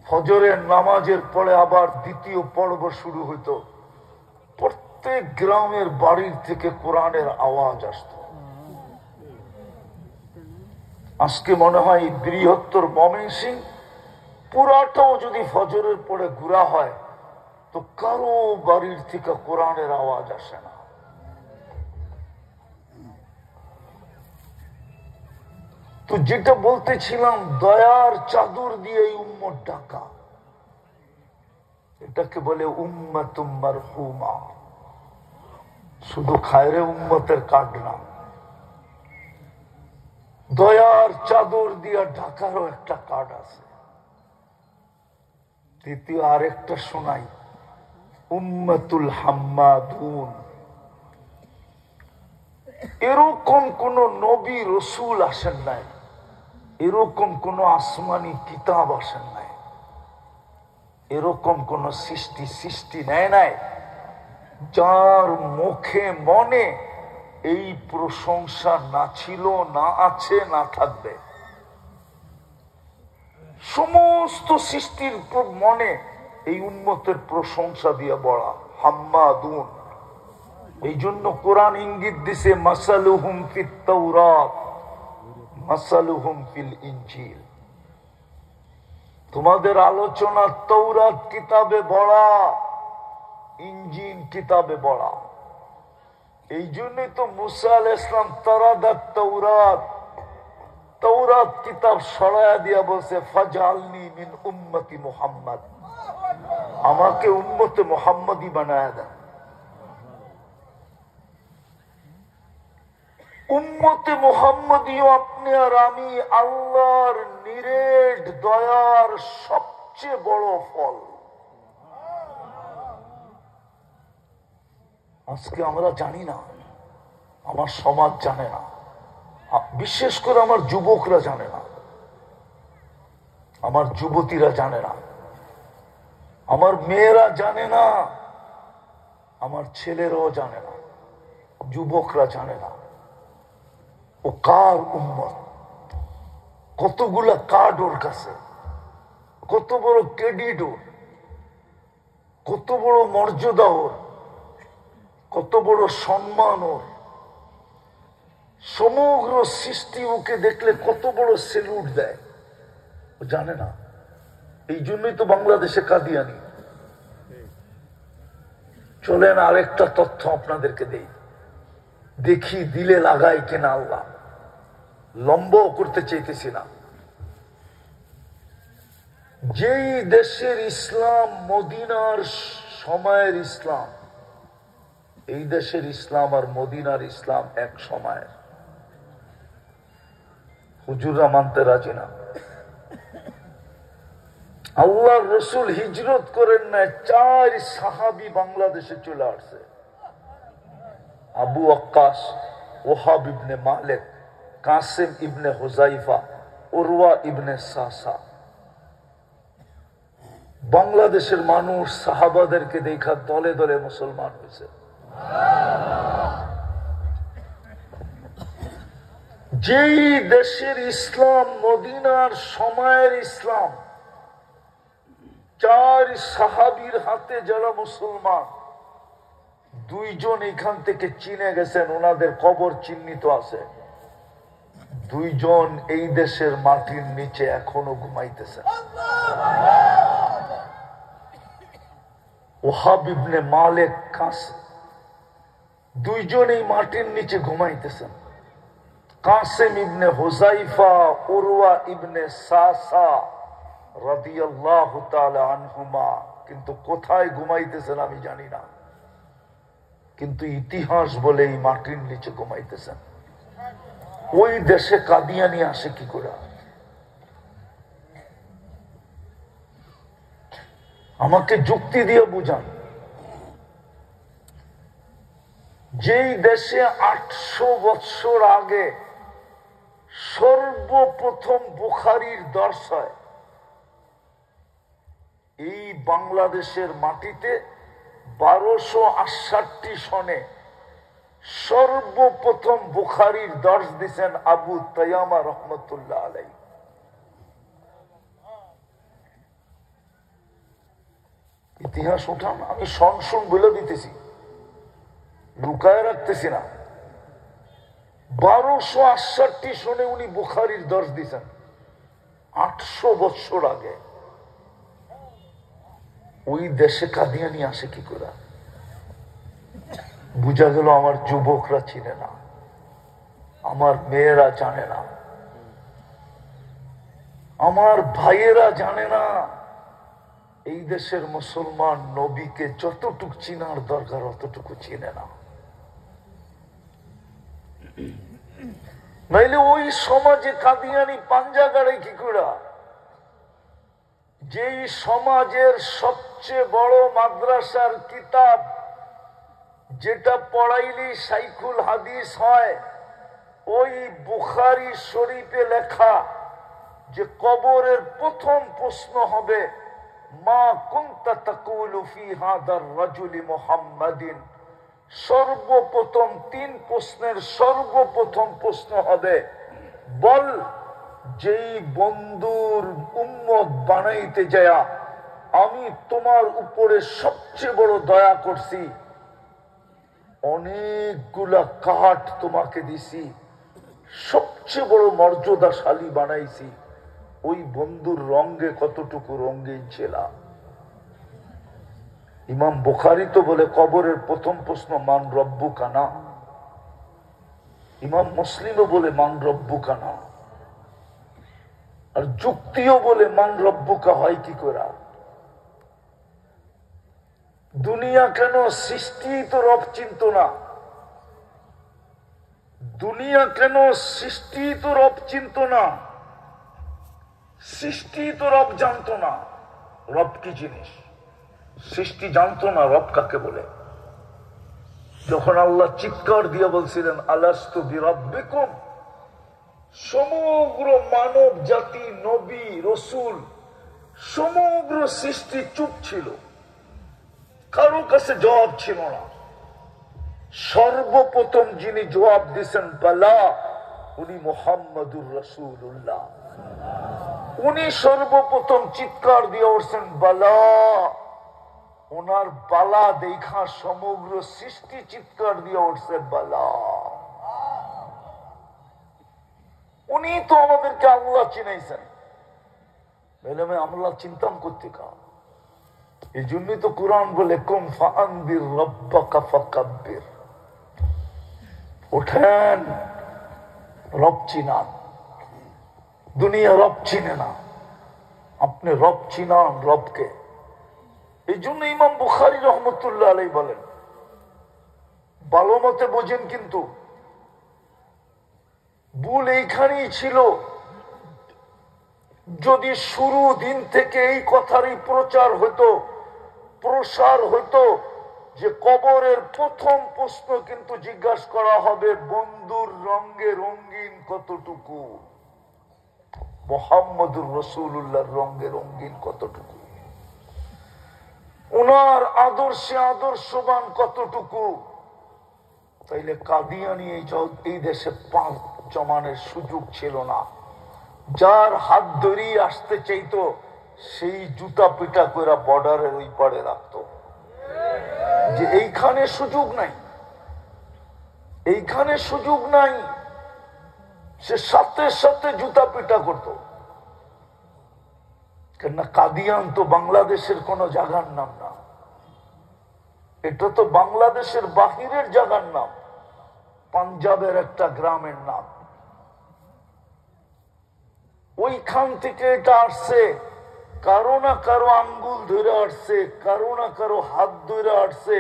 ফজরের নামাজের পরে আবার দ্বিতীয় পর্ব শুরু হইত। প্রত্যেক গ্রামের বাড়ির থেকে কোরআনের আওয়াজ আসত। আজকে মনে হয় বৃহত্তর ময়মনসিংহ পুরাটাও যদি ফজরের পরে ঘোরা হয় তো কারো বাড়ির থেকে কোরআনের আওয়াজ আসে না। তো যেটা বলতেছিলাম, দয়ার চাদর দিয়ে এই উম্মত ঢাকা, এটাকে বলে উম্মাতুম মারহুমা। শুধু খায়রে উম্মতের কার্ড না, দয়ার চাদর দিয়ে ঢাকারও একটা কার্ড আছে। দ্বিতীয় আরেকটা শোনাই, উম্মাতুল হাম্মাদুন। এরকম কোন নবী রসুল আসেন নাই, এরকম কোন আসমানি কিতাব আসেন নাই, এরকম কোন সৃষ্টি নেয় নাই যার মুখে মনে এই প্রশংসা না ছিল, না আছে, না থাকবে। সমস্ত সৃষ্টির মনে এই উম্মতের প্রশংসা দিয়ে বলা হাম্মাদুন। এই জন্য কোরআন ইঙ্গিত দিছে মাসালুহুম ফিত তাওরাত মাসালুহুম ফিল ইনজিল। তোমাদের আলোচনা তাওরাত কিতাবে বলা, ইনজিল কিতাবে বলা। এই জন্যই তো মুসা আলাইহিস সালাম তারাদাত তাওরাত, তাওরাত কিতাব সরায়া দিয়া বলছে ফাজআলনি মিন উম্মতি মুহাম্মদ, আমাকে উম্মতে মুহাম্মদী বানায়া দেন। উম্মতে মুহাম্মদীও আপনি আর আমি আল্লাহর নিরেট দয়ার সবচেয়ে বড় ফল। আজকে আমরা জানি না, আমার সমাজ জানে না, বিশেষ করে আমার যুবকরা জানে না, আমার যুবতীরা জানে না, আমার মেয়েরা জানে না, আমার ছেলেরাও জানে না, যুবকরা জানে না ও কার উম্মত, কতগুলা কার্ড ওর কাছে, কত বড় ক্রেডিট ওর, কত বড় মর্যাদা ওর, কত বড় সম্মান ওর। সমগ্র সৃষ্টি ওকে দেখলে কত বড় সেলুট দেয়, ও জানে না। এই জন্যই তো বাংলাদেশে কাদিয়ানি। চলেন আরেকটা তথ্য আপনাদেরকে দেই, দেখি দিলে লাগাই কিনা আল্লাহ। লম্ব করতে চাইতেছি না। যেই দেশের ইসলাম মদিনার সময়ের ইসলাম, এই দেশের ইসলাম আর মদিনার ইসলাম এক সময়ের। হুজুররা মানতে রাজি না। আল্লাহর রসুল হিজরত করেন না, 4 সাহাবী বাংলাদেশে চলে আসছে। আবু ওয়াক্কাস, ওহাব ইবনে মালিক, কাসিম ইবনে হুযাইফা, উরওয়া ইবনে সাসা। বাংলাদেশের মানুষ সাহাবাদেরকে দেখা দলে দলে মুসলমান হয়েছে। যেই দেশের ইসলাম মদিনার সময়ের ইসলাম, 4 সাহাবীর হাতে যারা মুসলমান, 2 জন এখান থেকে চীনে গেছেন, ওনাদের কবর চিহ্নিত আছে। 2 জন এই দেশের মাটির নিচে এখনো ঘুমাইতেছেন। ওহাব ইবনে মালিক, কাসিম, 2 জন এই মাটির নিচে ঘুমাইতেছেন। কাসিম ইবনে হুযাইফা, উরওয়া ইবনে সাসা রাদিয়াল্লাহু তাআলা আনহুমা, কিন্তু কোথায় ঘুমাইতেছেন আমি জানি না, কিন্তু ইতিহাস বলে এই মাটির নিচে ঘুমাইতেছেন। ওই দেশে কাদিয়ানি আসে কি করে? আমাকে যুক্তি দিয়ে বুঝান। যেই দেশে 800 বছর আগে সর্বপ্রথম বুখারীর দর্শ হয়, এই বাংলাদেশের মাটিতে 1268 সনে সর্বপ্রথম বুখারীর দর্শ দিয়েছেন আবু তায়ামা রহমতুল্লাহ আলাইহি। ইতিহাস উঠান, আমি শুন বলে দিতেছি, লুকায় রাখতেছি না। 1268 সনে উনি বুখারীর দর্শ দিয়েছেন, 800 বছর আগে। ওই দেশে কাদিয়ানি আসে কি করে? বুঝা গেল আমার যুবকরা চিনে না, আমার মেয়েরা জানে না, আমার ভাইয়েরা জানে না। এই দেশের মুসলমান নবীকে যতটুকু চিনার দরকার অতটুকু চিনে না। নাইলে ওই সমাজে কাদিয়ানি পাঞ্জা গাড়ে কি করে? যেই সমাজের সবচেয়ে বড় মাদ্রাসার কিতাব, যেটা পড়াইলি শাইখুল হাদিস হয়, ওই বুখারী শরীফে লেখা যে কবরের প্রথম প্রশ্ন হবে মা কুনতা তাকুলু ফি হাদার রাজুলি মুহাম্মাদিন। সর্বপ্রথম 3 প্রশ্নের সর্বপ্রথম প্রশ্ন হবে, বল যেই বন্ধুর উম্মত বানাইতে যায়া আমি তোমার উপরে সবচেয়ে বড় দয়া করছি, অনেকগুলা কাঠ তোমাকে দিছি, সবচেয়ে বড় মর্যাদাশালী বানাইছি, ওই বন্ধুর রঙে কতটুকু রঙিন ছিল? ইমাম বুখারী তো বলে কবরের প্রথম প্রশ্ন মান রব্বুকা না, ইমাম মুসলিমও বলে মান রব্বুকা না, আর যুক্তিও বলে মান রব্বুকা হয় কি করে? দুনিয়া কেন সৃষ্টি তো রব চিনত না, দুনিয়া কেন সৃষ্টি তো রব চিনত না, সৃষ্টি তো রব জানতো না। রব কি জিনিস সৃষ্টি জানতো না, রব কাকে বলে। যখন আল্লাহ চিৎকার দিয়ে বলছিলেন আলাস্তু বিরাব্বিকুম, সমগ্র মানব জাতি, নবী রসুল, সমগ্র সৃষ্টি চুপ ছিল, কারো কাছে জবাব ছিল না। সর্বপ্রথম যিনি জবাব দিয়েছেন বালা, উনি মুহাম্মাদুর রাসূলুল্লাহ। উনি সর্বপ্রথম চিৎকার দিয়ে উঠছেন বালা। ওনার বালা দেখা সমগ্র সৃষ্টি চিৎকার দিয়ে উঠছে বালা। উনি তো আমাদেরকে আল্লাহ চিনাইছেন, আমরা চিন্তাম করতে কা। এই জন্যই তো কোরআন বলে কুম ফাআনদির রাব্বাকা ফাকাব্বির, ওঠেন রব চিনান। দুনিয়া রব চিনে না, আপনি রব চিনান রবকে। এই জন্য ইমাম বুখারী রহমতুল্লাহ আলাইহি বলেন, ভালো মতে বোঝেন, কিন্তু ভুল এইখানেই ছিল। যদি শুরু দিন থেকে এই কথারই প্রচার হতো, প্রসার হতো যে কবরের প্রথম প্রশ্ন কিন্তু জিজ্ঞাসা করা হবে বন্ধুর রঙে রঙিন কতটুকু, মুহাম্মদুর রাসূলুল্লাহর রঙে রঙিন কতটুকু, ওনার আদর্শে আদর্শবান কতটুকু। তাইলে কাদিয়ানি এই দেশে পা জমানের সুযোগ ছিল না। যার হাত ধরিয়ে আসতে চাইতো সেই জুতা পিটা করে বর্ডারের ওই পারে রাখতো, যে এইখানে সুযোগ নাই, এইখানে সুযোগ নাই, সে সাথে সাথে জুতা পিটা করতো। কেননা কাদিয়ান তো বাংলাদেশের কোন জায়গার নাম না, এটা তো বাংলাদেশের বাহিরের জায়গার নাম, পাঞ্জাবের একটা গ্রামের নাম। ওইখান থেকে এটা আসছে, কারো না কারো আঙ্গুল ধরে আসছে, কারো না কারো হাত ধরে আসছে,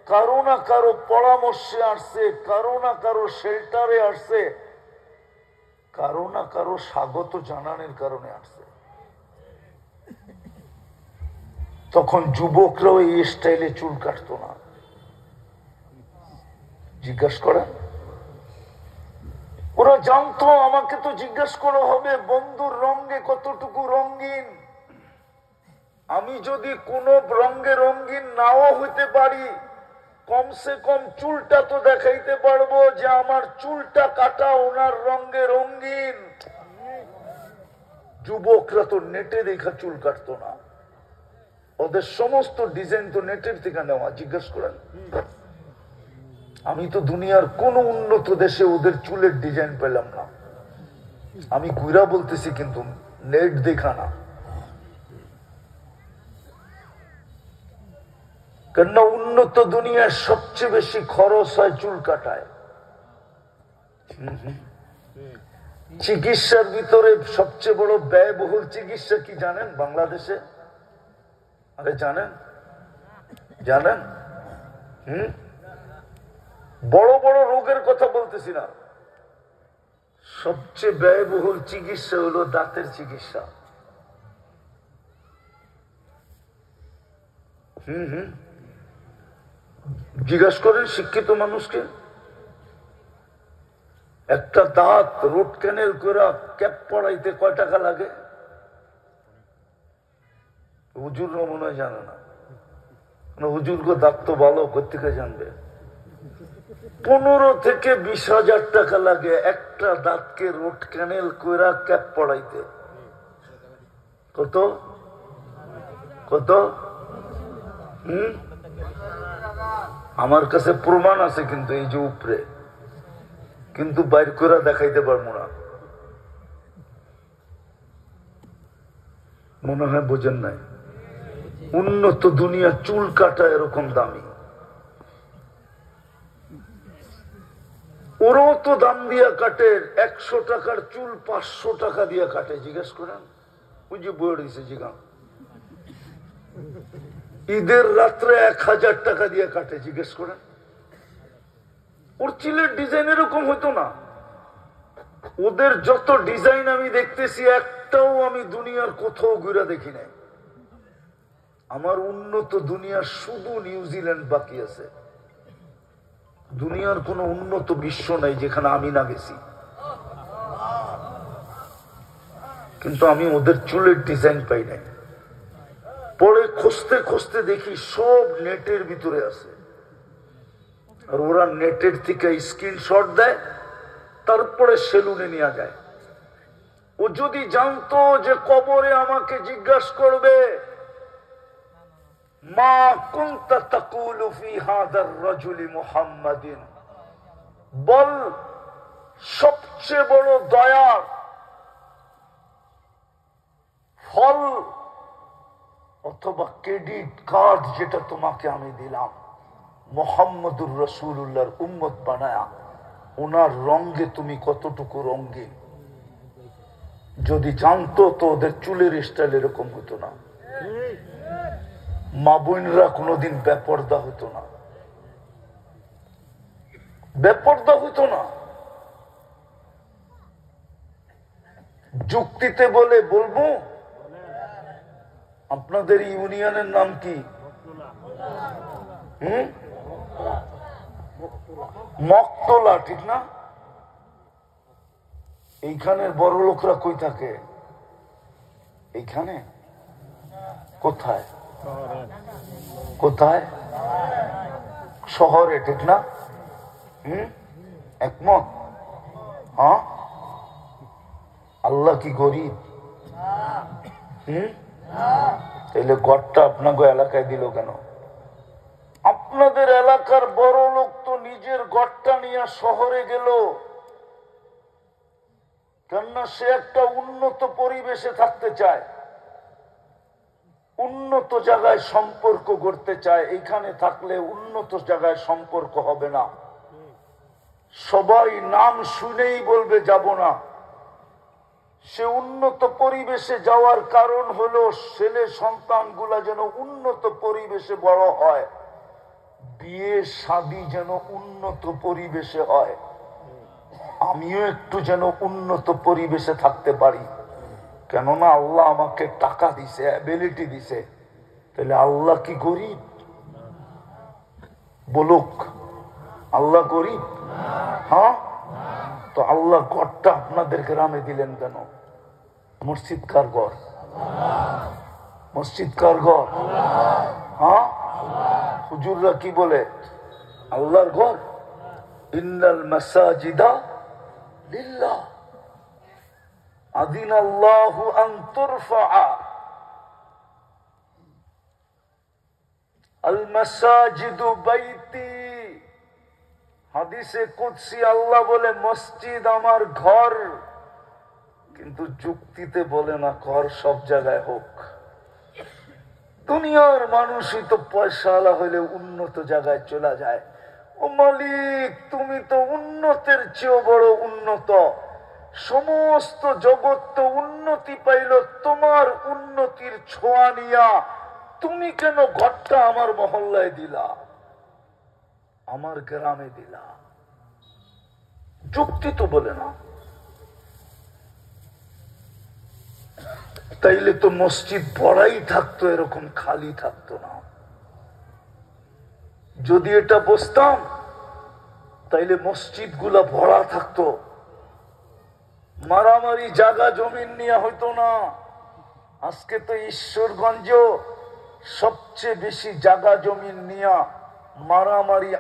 কারো না কারো পরামর্শে আসছে, কারো না কারো শেল্টারে আসছে, কারো না কারো স্বাগত জানানোর কারণে আসছে। তখন যুবকরাও এই স্টাইলে চুল কাটতো না। জিজ্ঞাসা করেন, ওরা জানতো আমাকে তো জিজ্ঞাসা করা হবে বন্ধুর রঙে কতটুকু রঙিন। আমি যদি কোন রঙে রঙিন নাও হইতে পারি, কমসে কম চুলটা তো দেখাইতে পারবো যে আমার চুলটা কাটা ওনার রঙে রঙিন। যুবকরা তো নেটে দেখা চুল কাটতো না, ওদের সমস্ত ডিজাইন তো নেটের থেকে নেওয়া, জিজ্ঞেস করেন। আমি তো দুনিয়ার কোন উন্নত দেশে ওদের চুলের ডিজাইন পেলাম না। আমি ঘুরা বলতেছি, কিন্তু নেট দেখা না। কেননা উন্নত দুনিয়ার সবচেয়ে বেশি খরচ হয় চুল কাটায়। চিকিৎসার ভিতরে সবচেয়ে বড় ব্যয়বহুল চিকিৎসা কি জানেন বাংলাদেশে? আরে জানেন? জানেন? বড় বড় রোগের কথা বলতেছি না, সবচেয়ে ব্যয়বহুল চিকিৎসা হলো দাঁতের চিকিৎসা। জিজ্ঞাসা করেন শিক্ষিত মানুষকে, একটা দাঁত রুট ক্যানেল করে ক্যাপ পড়াইতে কয় টাকা লাগে? হুজুর মনে হয় জানে না, হুজুর গো দাঁত তো ভালো কোথেকে জানবে? 15 থেকে 20,000 টাকা লাগে একটা দাঁতকে রুট ক্যানেল করে ক্যাপ পড়াইতে। কত কত? আমার কাছে প্রমাণ আছে, কিন্তু এই যে উপরে, কিন্তু বাইর করে দেখাইতে পারবো না। মনে হয় বোঝেন নাই। উন্নত দুনিয়া চুল কাটা এরকম দামি, ওরাও তো দাম দিয়া কাটে। 100 টাকার চুল 500 টাকা দিয়া কাটে। জিজ্ঞেস করেন, ওই যে বই রয়েছে জিগা, ঈদের রাত্রে 1000 টাকা দিয়ে কাটে। জিজ্ঞেস করেন, ওর চুলের ডিজাইন এরকম হতো না। ওদের যত ডিজাইন আমি দেখতেছি, একটাও আমি দুনিয়ার কোথাও ঘুরে দেখি নাই। আমার উন্নত দুনিয়া শুধু নিউজিল্যান্ড বাকি আছে। দুনিয়ার কোন উন্নত বিশ্ব নাই যেখানে আমি না গেছি। কিন্তু আমি ওদের চুলের ডিজাইন পাই নাই। পরে খুঁজতে খুঁজতে দেখি সব নেটের ভিতরে আছে। আর ওরা নেটের থেকে স্ক্রিনশট দেয়, তারপরে সেলুনে নিয়ে যায়। ও যদি জানতো যে কবরে আমাকে জিজ্ঞাসা করবে, মা কুনতা তাকুলু ফি হাদার রাজুলি মুহাম্মাদিন, বল সবচেয়ে বড় দয়ার ফল অথবা ক্রেডিট কার্ড যেটা তোমাকে আমি দিলাম, মুহাম্মদুর রাসূলুল্লাহর উম্মত বানায়া, ওনার রঙে তুমি কতটুকু রঙিন। যদি জানতো তো ওদের চুলের স্টাইল এরকম হতো না। মা বোনরা কোনোদিন বেপর্দা হতো না, বেপর্দা হতো না। যুক্তিতে বলে বলবো, আপনাদের ইউনিয়নের নাম কি? মকতলা, ঠিক না? এইখানের বড় লোকরা কই থাকে? এইখানে? কোথায়? কোথায়? শহরে, ঠিক না? একমত? হ্যাঁ। আল্লাহ কি গরিব? তাহলে গড়টা আপনাকে এলাকায় দিল কেন? আপনাদের এলাকার বড় লোক তো নিজের গড়টা নিয়ে শহরে গেল, কেননা সে একটা উন্নত পরিবেশে থাকতে চায়, উন্নত জায়গায় সম্পর্ক গড়তে চায়। এইখানে থাকলে উন্নত জায়গায় সম্পর্ক হবে না। সবাই নাম শুনেই বলবে যাব না। সে উন্নত পরিবেশে যাওয়ার কারণ হলো ছেলে সন্তানগুলা যেন উন্নত পরিবেশে বড় হয়, বিয়ে শাদী যেন উন্নত পরিবেশে হয়, আমিও একটু যেন উন্নত পরিবেশে থাকতে পারি। কেননা আল্লাহ আমাকে টাকা দিছে, অ্যাবিলিটি দিছে। তাহলে আল্লাহ কি গরিব? বলুক, আল্লাহ গরিব? হ্যাঁ। তো আল্লাহ ঘরটা আপনাদের গ্রামে দিলেন কেন? মসজিদ কার ঘর? মসজিদ কার ঘর? হ্যাঁ। হুজুররা কি বলে? আল্লাহর ঘর। ইন্নাল মাসাজিদা লিল্লাহ আযিনাল্লাহু আন তুরফা আল মাসাজিদু বাইতি, হাদিসে কুদসি আল্লাহ বলে মসজিদ আমার ঘর, কিন্তু যুক্তিতে বলে না ঘর সব জায়গায় হোক। দুনিয়ার মানুষই তো পয়সাওয়ালা হইলে উন্নত জায়গায় চলে যায়। ও মালিক, তুমি তো উন্নতের চেয়েও বড় উন্নত, সমস্ত জগৎ তো উন্নতি পাইল তোমার উন্নতির ছোঁয়া নিয়া, তুমি কেন ঘরটা আমার মহল্লায় দিলা, আমার গ্রামে দিলা? যুক্তি তো বলে না। তাইলে তো মসজিদ ভরাই থাকতো, এরকম খালি থাকতো না। যদি এটা বুঝতাম তাইলে মসজিদ গুলা ভরা থাকতো, মারামারি জায়গা জমিন নিয়ে হইতো না। আজকে তো ঈশ্বরগঞ্জ সবচেয়ে বেশি জায়গা জমিন নিয়ে মারামারি,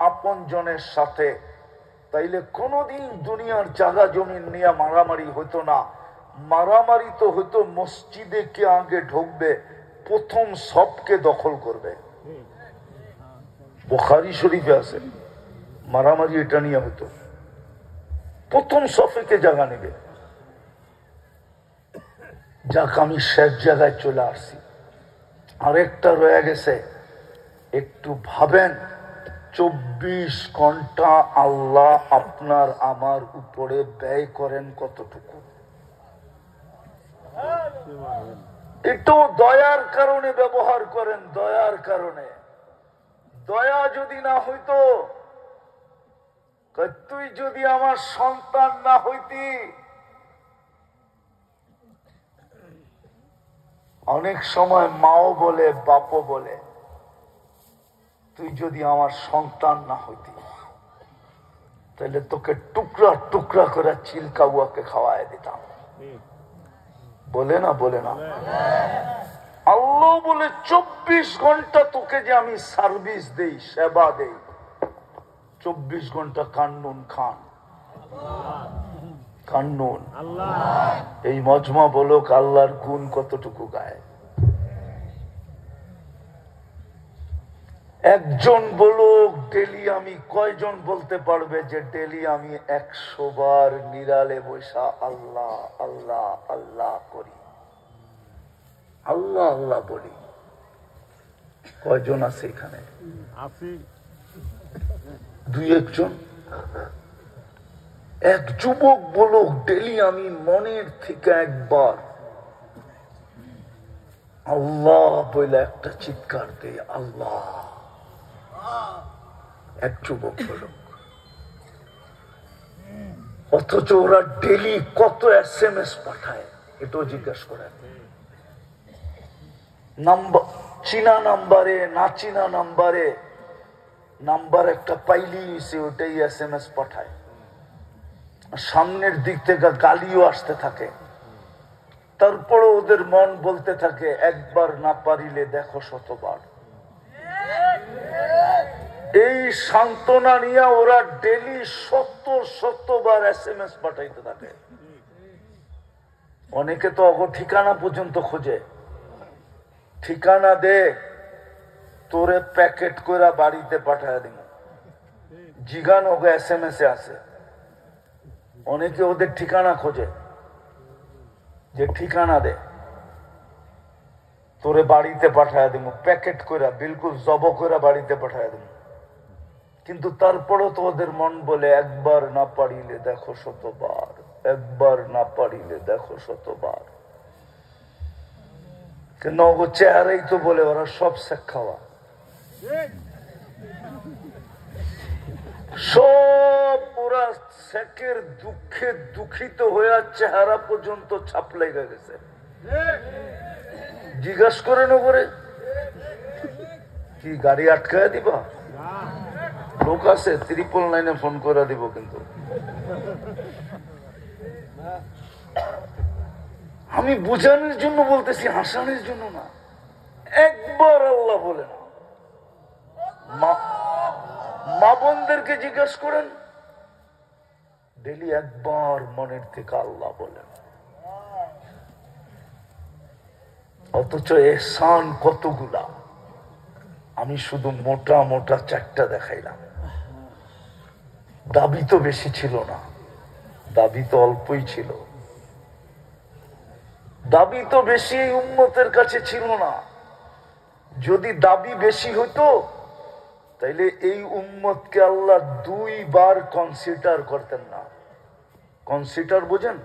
আপন জনের সাথে। তাইলে কোনদিন দুনিয়ার জায়গা জমিন নিয়ে মারামারি হইতো না। মারামারি তো হইতো মসজিদে কে আগে ঢুকবে, প্রথম সবকে দখল করবে। বুখারী শরীফে আছে মারামারি এটা নিয়ে হইতো, প্রথম সফেকে জায়গা নেবে। যাক, আমি শেষ জায়গায় চলে আসছি। আরেকটা রয়ে গেছে, একটু ভাবেন 24 ঘন্টা আল্লাহ আপনার আমার উপরে ব্যয় করেন কতটুকু। একটু দয়ার কারণে ব্যবহার করেন, দয়ার কারণে। দয়া যদি না হইতো, তুই যদি আমার সন্তান না হইতি। অনেক সময় মাও বলে, বাপও বলে, তুই যদি আমার সন্তান না হইতি তাহলে তোকে টুকরা টুকরা করে চিলকাউয়াকে খাওয়াই দিতাম। বলে না, বলে না? আল্লাহ বলে 24 ঘন্টা তোকে যে আমি সার্ভিস দেই, সেবা দেই, 24 ঘন্টা কান্নুন খান, কান্নুন। এই মজমা বলুক আল্লাহর গুণ কতটুকু গায়। একজন বলুক ডেলি, আমি কয়জন বলতে পারবে যে ডেলি আমি 100 বার নিরালে বৈশা আল্লাহ আল্লাহ আল্লাহ করি, আল্লাহ আল্লাহ বলি? কয়জন আছে এখানে? 2-1 জন। এক যুবক বলুক ডেলি আমি মনের থেকে একবার আল্লাহ বলে একটা চিৎকার দেই, আল্লাহ। এক যুবক বলুক। অথচ ওরা ডেলি কত SMS পাঠায়, এটাও জিজ্ঞাসা করেন। নাম্বার, চীনা নাম্বারে না চীনা নাম্বারে, নাম্বার একটা পাইলি ওটাই SMS পাঠায়। সামনের দিক থেকে গালিও আসতে থাকে, তারপরে ওদের মন বলতে থাকে একবার না পারিলে দেখো 100 বার। এই সান্ত্বনা নিয়ে ওরা ডেলি 70 বার SMS পাঠাইতে থাকে। অনেকে তো অগো ঠিকানা পর্যন্ত খোঁজে, ঠিকানা দে তোরে প্যাকেট করে বাড়িতে পাঠায় দিব, জিগান ওকে SMS এ আছে। অনেকে ওদের ঠিকানা খোঁজে, যে ঠিকানা দে তোরে বাড়িতে পাঠায় দিব, প্যাকেট করে বিলকুল জব করে বাড়িতে পাঠায় দিব। কিন্তু তারপরও তো ওদের মন বলে একবার না পারিলে দেখো 100 বার, একবার না পারিলে দেখো 100 বার। কিন্তু ও চেহারাই তো বলে ওরা সব শেখ খাওয়া, সব ওরা শেখের দুঃখে দুঃখিত হয়ে চেহারা পর্যন্ত ছাপ লেগে গেছে। জিজ্ঞাসা করে নগরে কি গাড়ি আটকায় দিবা? লোক আছে 999 ফোন করে দিব। কিন্তু আমি বুঝানোর জন্য বলতেছি, হাসানোর জন্য না। একবার আল্লাহ বলে না। মা বোনদেরকে জিজ্ঞাসা করেন, ডেলি একবার মনের থেকে আল্লাহ বলেন। অথচ এহসান কতগুলা, আমি শুধু মোটা মোটা চারটা দেখাইলাম। দাবি তো বেশি ছিল না, দাবি তো অল্পই ছিল, দাবি তো বেশি এই উম্মতের কাছে ছিল না। যদি দাবি বেশি হতো তাইলে এই উম্মতকে আল্লাহ 2 বার কনসিডার করতেন না। কনসিডার বোঝেন?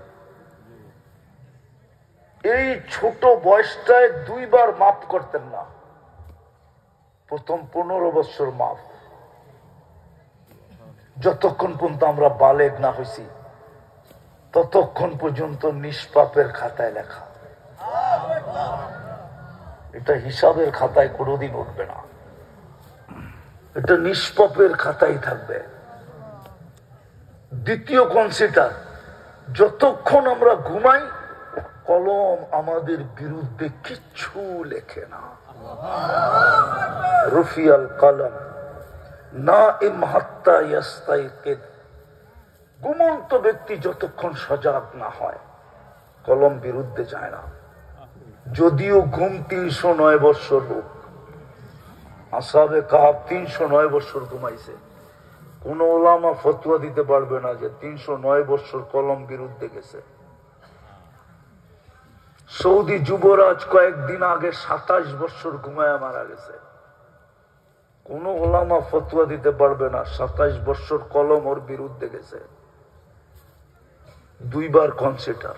এই ছোট বয়সটায় 2 বার মাফ করতেন না। প্রথম 15 বছর মাফ, যতক্ষণ পর্যন্ত আমরা বালেগ না হয়েছি ততক্ষণ পর্যন্ত নিষ্পাপের খাতায় লেখা। এটা হিসাবের খাতায় কোনোদিন উঠবে না, এটা নিষ্পাপের খাতায় থাকবে। দ্বিতীয় কনসিডার, যতক্ষণ আমরা ঘুমাই কলম আমাদের বিরুদ্ধে কিচ্ছু লেখে না। রফিয়াল কলম নাইম হাত্তা ইয়াস্তাইকিদ, ঘুমন্ত ব্যক্তি যতক্ষণ সজাগ না হয় কলম বিরুদ্ধে যায় না। যদিও ঘুম 309 বৎসর হোক, আসহাবে কাহাব 309 বৎসর ঘুমাইছে, কোন ওলামা ফতোয়া দিতে পারবে না যে 309 বৎসর কলম বিরুদ্ধে গেছে। সৌদি যুবরাজ কয়েকদিন আগে 27 বৎসর ঘুমায় মারা গেছে, কোন ওলামা ফতোয়া দিতে পারবে না 27 বৎসর কলম ওর বিরুদ্ধে গেছে। 2 বার কনসিডার।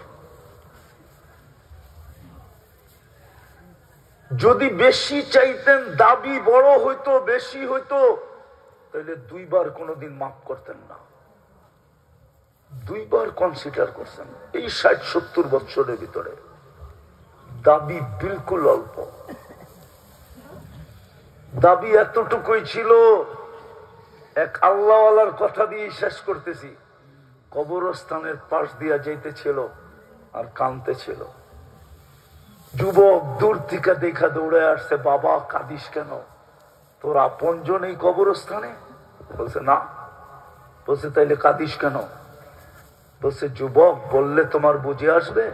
যদি বেশি চাইতেন, দাবি বড় হইতো, বেশি হইতো, তাহলে 2 বার কোনোদিন মাফ করতেন না। 2 বার কনসিডার করছেন এই 60-70 বছরের ভিতরে। দাবি বিলকুল অল্প, দাবি এতটুকুই ছিল। এক আল্লাহওয়ালার কথা দিয়ে শেষ করতেছি, কবরস্থানের পাশ দিয়া যাইতেছিল আর কাঁদতেছিল। যুবক দূর থেকে দেখা দৌড়ে আসছে, বাবা কাঁদিস কেন, তোর আপনজন এই কবরস্থানে? বলছে না। বলছে তাইলে কাঁদিস কেন? বলছে যুবক বললে তোমার বুঝে আসবে।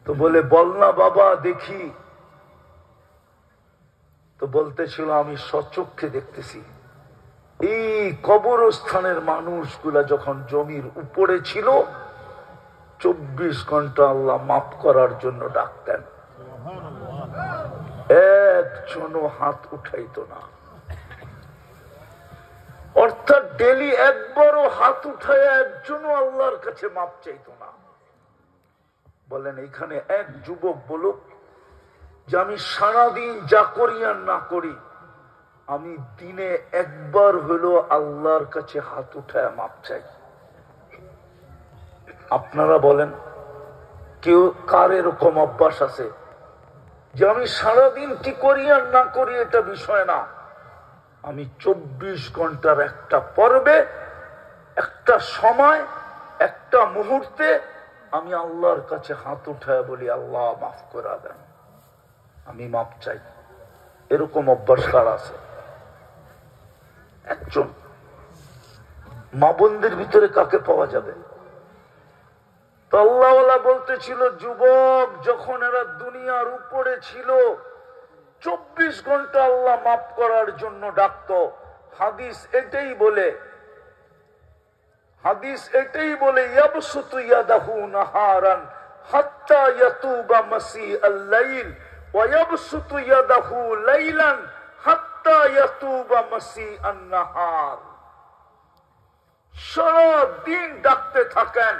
তো বলে বল না বাবা দেখি। তো বলতেছিল আমি স্বচক্ষে দেখতেছি এই কবরস্থানের মানুষগুলা যখন জমির উপরে ছিল 24 ঘন্টা আল্লাহ মাফ করার জন্য ডাকতেন, একজনও হাত উঠাইতো না। অর্থাৎ ডেলি একবারও হাত উঠায় একজনও আল্লাহর কাছে মাফ চাইতো না। বলেন এখানে এক যুবক বলুক যে আমি সারাদিন যা করি আর না করি, আমি দিনে একবার হলো আল্লাহর কাছে হাত উঠায় মাপ চাই। আপনারা বলেন কেউ কার এরকম অভ্যাস আছে যে আমি সারাদিন কি করি আর না করি এটা বিষয় না, আমি 24 ঘন্টার একটা পর্বে, একটা সময়, একটা মুহূর্তে আমি আল্লাহর কাছে হাত উঠায় বলি আল্লাহ মাফ করে দেন, আমি মাপ চাই। এরকম অভ্যাস কার আছে? একজন। মা বোনদের ভিতরে কাকে পাওয়া যাবে? তো আল্লাহওয়ালা বলতেছিল যুবক যখন এরা দুনিয়ার উপরে ছিল 24 ঘন্টা আল্লাহ মাফ করার জন্য ডাকতো। হাদিস এটাই বলে, হাদিস এটাই বলে ইয়াবসুতু ইয়াদাহু নাহারান হাত্তা ইয়াতুবা মাসিআল লাইল ওয়া ইয়াবসুতু ইয়াদাহু লাইলান হাত্তা ইয়াতুবা মাসিআন নাহার। সারা দিন ডাকতে থাকেন,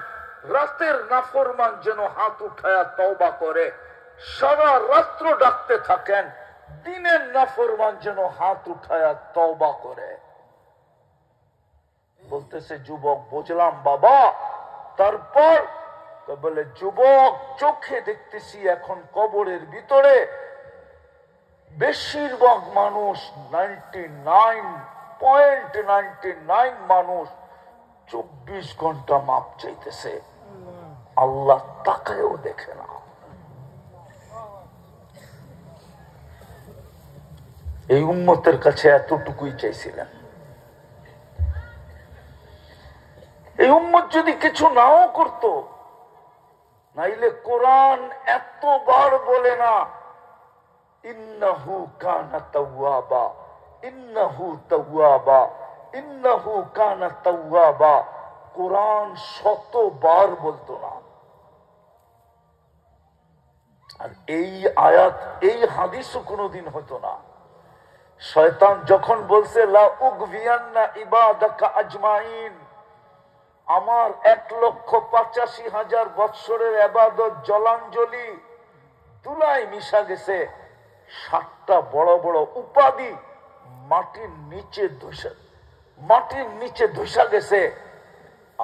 রাতের নাফরমান যেন হাত উঠায়া তওবা করে। সারা রাত্র ডাকতে থাকেন, দিনের নাফরমান যেন হাত উঠায়া তওবা করে। বলতেছে যুবক বুঝলাম বাবা, তারপর? বলে যুবক চোখে দেখতেছি এখন কবরের ভিতরে বেশিরভাগ মানুষ 99.99 মানুষ 24 ঘন্টা মাপ চাইতেছে, আল্লাহ তাকায়ও দেখে না। এই উম্মতের কাছে এতটুকুই চাইছিলেন। এই উম্মত যদি কিছু নাও করত, নাইলে কোরআন এতবার বলে না ইন্নাহু কানা তাওয়াবা, ইন্নাহু তাওয়াবা, ইন্নাহু কানা তাওয়াবা। কোরআন 100বার বলতো না। আর এই আয়াত, এই হাদিসও কোনোদিন হতো না। শয়তান যখন বলছে লা উগভিয়ান্না ইবাদাকা আজমাইন, আমার 1,85,000 বৎসরের ইবাদত জলাঞ্জলি তুলায় মিশা গেছে, 7টা বড় বড় উপাধি মাটির নিচে ধসা গেছে,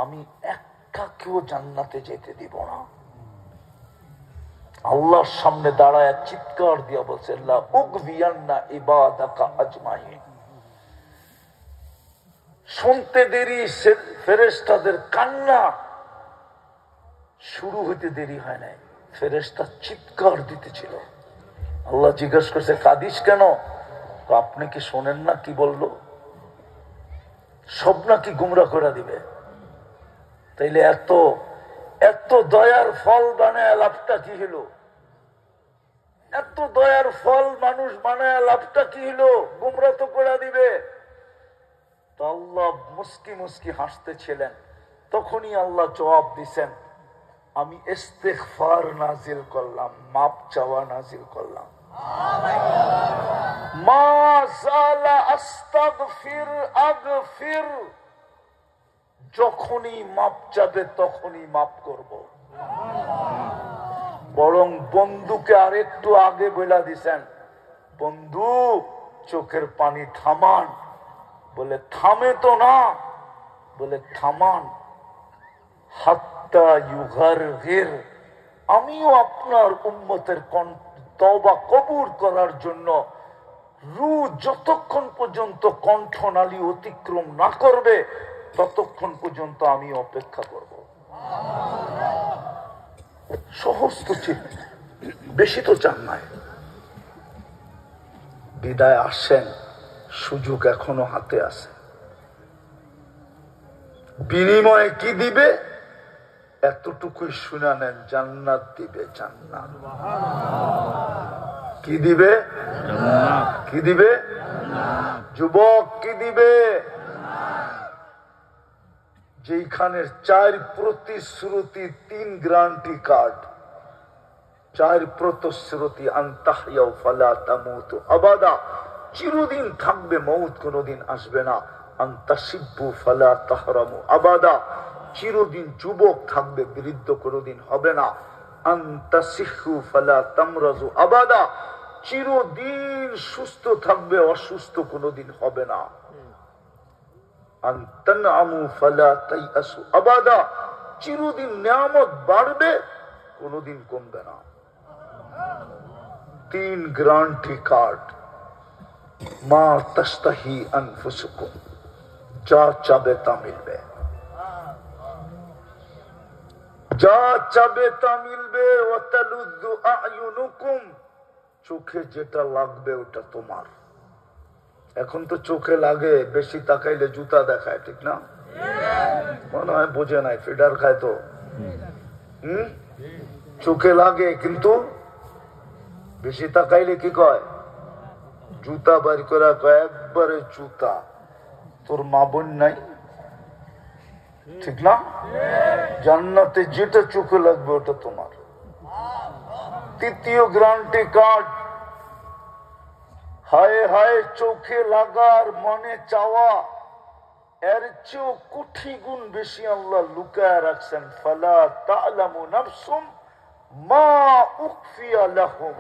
আমি একটা কেউ জান্নাতে যেতে দিব না। আল্লাহর সামনে দাঁড়ায় চিৎকার দিয়া বলছে লা উগভিয়ান্না ইবাদাকা আজমাইন। শুনতে দেরি, ফেরেশতাদের কান্না শুরু হইতে দেরি হয় নাই, ফেরেশতা চিৎকার দিতেছিল। আল্লাহ জিজ্ঞাসা করছে কাঁদিস কেন? আপনি কি শোনেন না কি বললো? সব নাকি গুমরা করে দিবে। তাইলে এত এত দয়ার ফল বানায় লাভটা কি হলো? এত দয়ার ফল মানুষ বানায় লাভটা কি হলো? গুমরা তো করে দিবে। তো আল্লাহ মুস্কি মুস্কি হাসতেছিলেন। তখনই আল্লাহ জবাব দিছেন, আমি ইস্তিগফার নাজিল করলাম, মাপ চাওয়া নাজিল করলাম। মা যালা আস্তাগফির আগফির, যখনই মাপ চাবে তখনই মাপ করব। বরং বন্ধুকে আরেকটু আগে বলে দিছেন, বন্ধু চোখের পানি থামান। বলে থামে তো না, বলে থামান। হাত্তা ইউগারগির, আমিও আপনার উম্মতের তওবা কবুল করার জন্য রূহ যতক্ষণ পর্যন্ত কণ্ঠনালী অতিক্রম না করবে ততক্ষণ পর্যন্ত আমি অপেক্ষা করব। সহজ তো ছিল, বেশি তো চান নাই। বিদায় আসেন, সুযোগ এখনো হাতে আছে। বিনিময়ে কি দিবে এতটুকুই শুনে নেন, জান্নাত দিবে। জান্নাত কি দিবে? কি দিবে? যুবক কি দিবে? যেখানে 4 প্রতিশ্রুতি, 3 গ্যারান্টি কার্ড। 4 প্রতিশ্রুতি, আনতাহইয়াউ ফালা তামুতু আবাদা, চিরদিন থাকবে, মউত কোনদিন আসবে না। আনতাশিব্বু ফালা তাহরামু আবাদা, চিরদিন যুবক থাকবে, বৃদ্ধ কোনদিন হবে না। আনতাসিহু ফালা তামরাজু আবাদা, চিরদিন সুস্থ থাকবে, অসুস্থ কোনদিন হবে না। আনতানআমু ফালা তাইয়াসু আবাদা, চিরদিন নিয়ামত বাড়বে, কোনদিন কমবে না। 3 গ্যারান্টি কার্ড। মা তাস্তাহি আনফুসুকুম, যা চাবে তা মিলবে, যা চাবে তা মিলবে। ওয়াতালুযু আ'য়ুনুকুম, চোখে যেটা লাগবে ওটা তোমার। এখন তো চোখে লাগে, বেশি তাকাইলে জুতা দেখায়, ঠিক না? মনে হয় বোঝে নাই, ফিডার খায় তো। চোখে লাগে, কিন্তু বেশি তাকাইলে কি কয়? জুতা বাড়ি করে কয়, একবারে জুতা। তোর মা বোন নাই, ঠিক না? জান্নাতে যেটা চোখে লাগবে ওটা তোমার। 3য় গ্যারান্টি কার্ড। হায় হায়, চোখে লাগার মনে চাওয়া এর চেয়েও কোটি গুণ বেশি আল্লাহ লুকায় রাখছেন। ফালা তা'লামু নাফসুম মা উখফিয়া লাহুম,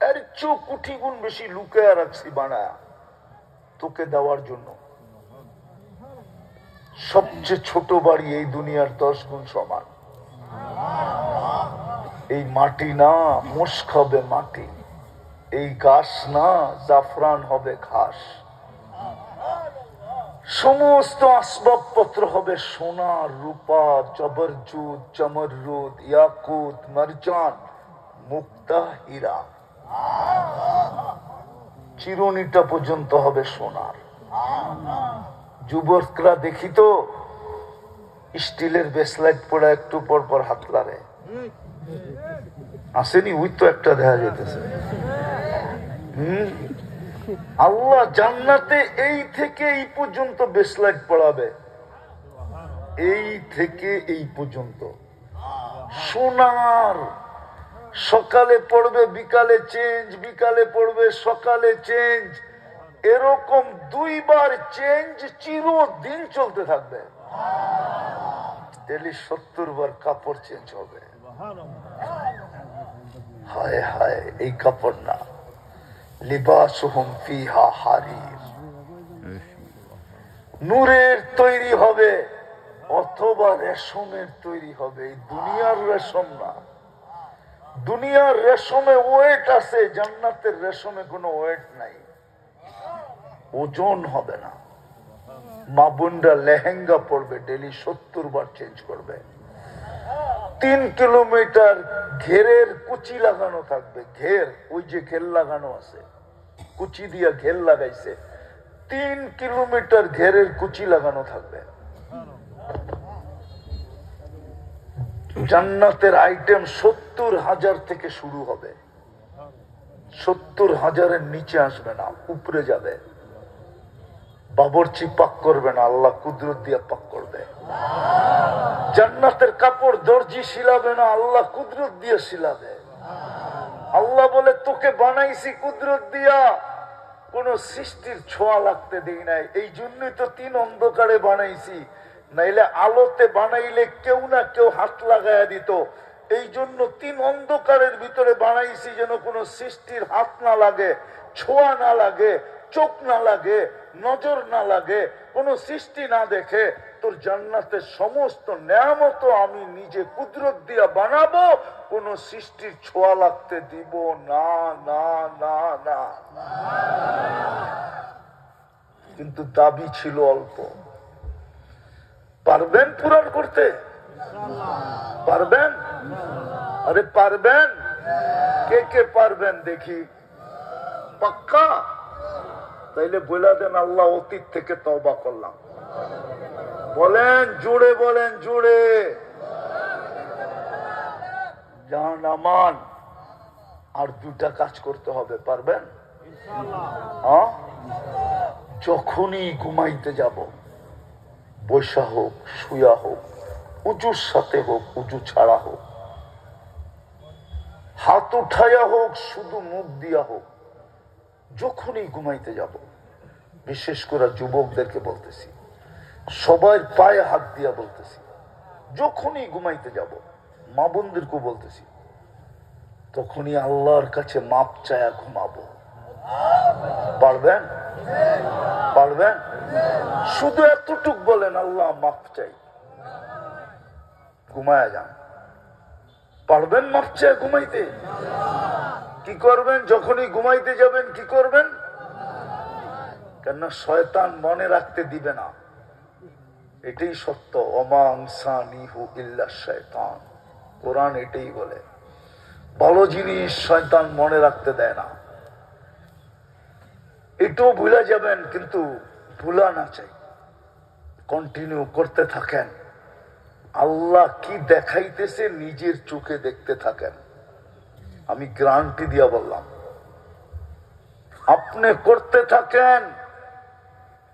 এর চেয়েও কোটি গুণ বেশি লুকায় রাখছি বানায়া তোকে দেওয়ার জন্য। সবচেয়ে ছোট বাড়ি এই দুনিয়ার 10 গুণ সমান। এই মাটি না, মুস্ক হবে মাটি। এই ঘাস না, জাফরান হবে ঘাস। সমস্ত আসবাবপত্র হবে সোনা, রূপা, জবরজুদ, জমরুদ, ইয়াকুত, মারজান, মুক্তা, হীরা। চিরুনিটা পর্যন্ত হবে সোনার। যুবকরা দেখি তো স্টিলের ব্রেসলেট পরে একটু পর পর হাত লারে। আসেনি, ওই তো একটা দেখা যেতেছে। আল্লাহ জান্নাতে এই থেকে এই পর্যন্ত বেসলাইট পড়াবে, এই থেকে এই পর্যন্ত সোনার। সকালে পড়বে বিকালে চেঞ্জ, বিকালে পড়বে সকালে চেঞ্জ, এরকম দুইবার চেঞ্জ চিরদিন চলতে থাকবে। ডেলি 70 বার কাপড় চেঞ্জ হবে। হায় হায়, এই কাপড় না, লিবাসুহুম ফিহা হারির, নূরের তৈরি হবে অথবা রেশমের তৈরি হবে। এই দুনিয়ার রেশম না, দুনিয়ার রেশমে ওয়েট আছে, জান্নাতের রেশমে কোনো ওয়েট নাই, ওজন হবে না। মা বোনরা লেহেঙ্গা পরবে, ডেলি 70 বার চেঞ্জ করবে। 3 কিলোমিটার ঘেরের কুচি লাগানো থাকবে, ঘের, ওই যে ঘের লাগানো আছে, কুচি দিয়া ঘের লাগাইছে, 3 কিলোমিটার ঘেরের কুচি লাগানো থাকবে। জান্নাতের আইটেম 70,000 থেকে শুরু হবে, 70,000-এর নিচে আসবে না, উপরে যাবে। বাবরচি পাক করবে না, আল্লাহ কুদরত দিয়ে পাক করবে। জান্নাতের কাপড় দর্জি শিলাবে না, আল্লাহ কুদরত দিয়ে শিলাবে। আল্লাহ বলে তোকে বানাইছি কুদরত দিয়া, কোন সৃষ্টির ছোঁয়া লাগতে দিই নাই। এই জন্যই তো 3 অন্ধকারে বানাইছি, নাইলে আলোতে বানাইলে কেউ না কেউ হাত লাগাইয়া দিত। এই জন্য 3 অন্ধকারের ভিতরে বানাইছি, যেন কোন সৃষ্টির হাত না লাগে, ছোঁয়া না লাগে, চোখ না লাগে, নজর না লাগে, কোন সৃষ্টি না দেখে। তোর জান্নাতের সমস্ত নেয়ামত আমি নিজে কুদরত দিয়া বানাবো, কোন সৃষ্টির ছোঁয়া লাগতে দিব না, না, না, না। কিন্তু দাবি ছিল অল্প। পারবেন পূরণ করতে? পারবেন? আরে পারবেন? কে কে পারবেন দেখি? পাক্কা? তাইলে বলে দেন, আল্লাহ অতীত থেকে তওবা করলাম। বলেন জুড়ে, বলেন জুড়ে। জান আমান, আর 2টা কাজ করতে হবে। পারবেন? যখনই ঘুমাইতে যাব, বৈশা হোক, শুয়া হোক, উজুর সাথে হোক, উজু ছাড়া হোক, হাত উঠাইয়া হোক, শুধু মুখ দিয়া হোক, যখনই ঘুমাইতে যাব, বিশেষ করে যুবকদেরকে বলতেছি, সবাই পায়ে হাত দিয়া বলতেছি, যখনই ঘুমাইতে যাব, মা বোনদেরকে বলতেছি, তখনই আল্লাহর কাছে মাপ চায়া ঘুমাবো। পারবেন? পারবেন? শুধু এতটুক বলেন, আল্লাহ মাপ চাই, ঘুমায়া যান। পারবেন মাপ চায় ঘুমাইতে? কি করবেন যখনই ঘুমাইতে যাবেন? কি করবেন? কেননা শয়তান মনে রাখতে দিবে না, এটাই সত্য। ওমা আনসানিহু ইল্লা শায়তান, কোরআন এটাই বলে। ভালো জিনিস শয়তান মনে রাখতে দেয় না। এটাও ভুলে যাবেন, কিন্তু ভুলা না চাই, কন্টিনিউ করতে থাকেন। আল্লাহ কি দেখাইতেছে নিজের চোখে দেখতে থাকেন। আমি গ্যারান্টি দিয়া বললাম, আপনি করতে থাকেন,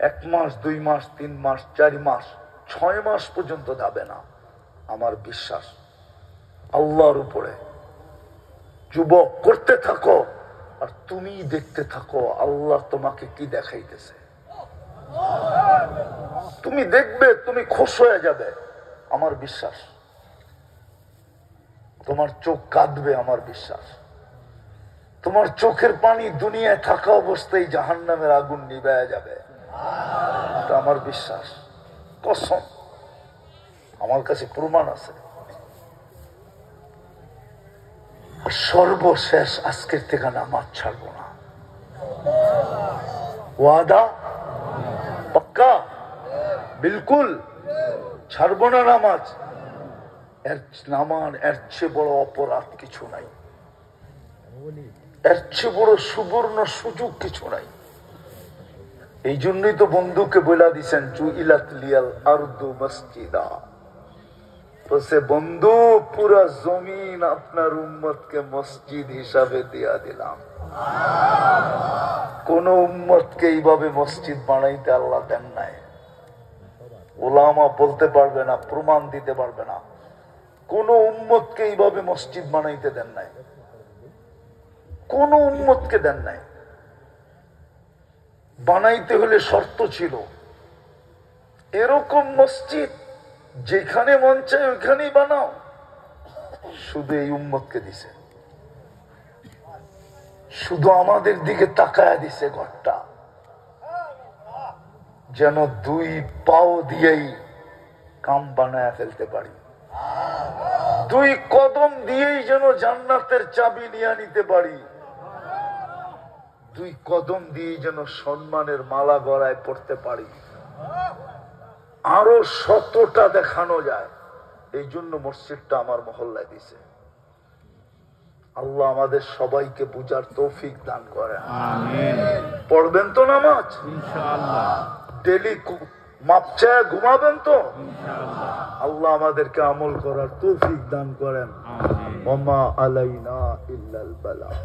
1 মাস, 2 মাস, 3 মাস, 4 মাস, 6 মাস পর্যন্ত যাবে না। আমার বিশ্বাস আল্লাহর উপরে। যুবক করতে থাকো, আর তুমি দেখতে থাকো আল্লাহ তোমাকে কি দেখাইতেছে। তুমি দেখবে, তুমি খুশ হয়ে যাবে। আমার বিশ্বাস তোমার চোখ কাঁদবে। আমার বিশ্বাস তোমার চোখের পানি দুনিয়ায় থাকা অবস্থায় জাহান্নামের আগুন নিভায়া যাবে। এটা আমার বিশ্বাস, কসম, আমার কাছে প্রমাণ আছে। সর্বশেষ আজকের থেকে নামাজ ছাড়বো না। ওয়াদা? পাক্কা? বিলকুল ছাড়বো না নামাজ। এর চেয়ে বড় অপরাধ কিছু নাই, এর চেয়ে বড় সুবর্ণ সুযোগ কিছু নাই। এই জন্যই তো বন্ধুকে বলে দিছেন, জুইলাত লিয়াল আরদু মসজিদা, বলছে বন্ধু পুরা জমিন আপনার উম্মতকে মসজিদ হিসাবে দিয়া দিলাম। কোন উম্মতকে এইভাবে মসজিদ বানাইতে আল্লাহ দেন নাই। ওলামা বলতে পারবে না, প্রমাণ দিতে পারবে না, কোন উম্মতকে এইভাবে মসজিদ বানাইতে দেন নাই, কোন উম্মতকে দেন নাই। বানাইতে হলে শর্ত ছিল এরকম মসজিদ যেখানে মন চায় ওইখানেই বানাও। শুধু এই উম্মতকে দিছে, শুধু আমাদের দিকে তাকায়া দিছে ঘরটা, যেন দুই পাও দিয়েই কাম বানায় ফেলতে পারি, দুই কদম দিয়েই যেন জান্নাতের চাবি নিয়ে নিতে পারি, দুই কদম দিয়েই যেন সম্মানের মালা গলায় পড়তে পারি। আরো শতটা দেখানো যায়। এই জন্য মসজিদটা আমার মহল্লায় দিছে। আল্লাহ আমাদের সবাইকে বুঝার তৌফিক দান করেন। পড়বেন তো নামাজ ইনশাআল্লাহ, ডেলি মাপ চায় ঘুমাবেন তো ইনশাআল্লাহ। আল্লাহ আমাদেরকে আমল করার তৌফিক দান করেন। ওমা আলাইনা ইল্লাল বালাগ।